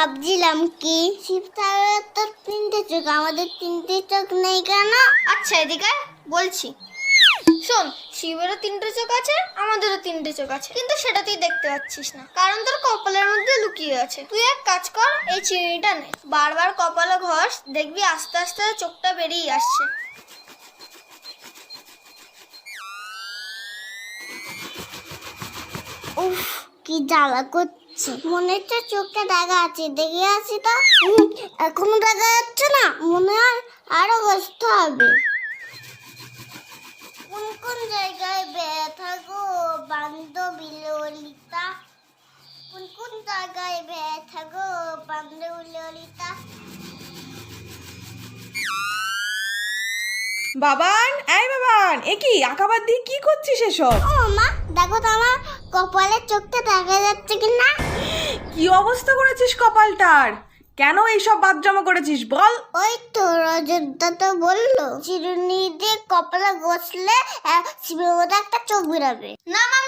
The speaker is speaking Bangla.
ভাবছিলাম কি শিব ঠাকুরের তো তিনটে চোখ, আমাদের তিনটে চোখ নেই কেন? আচ্ছা এদিকে বলছি, শোন, শিবেরও তিনটে চোখ আছে, আমাদেরও তিনটে চোখ আছে, কিন্তু সেটা তুই দেখতে পাচ্ছিস না, কারণ তোর কপালের মধ্যে লুকিয়ে আছে। তুই এক কাজ কর, এই চিনিটা নে, বারবার কপালে ঘষ, দেখবি আস্তে আস্তে চোখটা বেরিয়ে আসছে। উফ, কি জ্বালা করছে, মনে হচ্ছে চোখটা দেখা আছে, দেখে আসি তো। এখনো দেখা যাচ্ছে না, মনে হয় আরো বসতে হবে। কোন কোন জায়গায় ব্যথা গো বান্ধবী ললিতা, কোন কোন জায়গায় ব্যথা গো বান্ধবী ললিতা। বাবান, এই বাবান, এ কি আঁকাবাদ দিয়ে কি করছিস এসব? ও মা, দেখো তো আমার কপালের চোখটা দেখা যাচ্ছে কিনা। কি অবস্থা করেছিস কপালটার? কেন এইসব বাদ জমা করেছিস বল? ওই তো রজতদা তো বললো চিরুনি দিয়ে কপালে ঘষলে শিবের মধ্যে একটা চোখ বেরোবে। না মামা,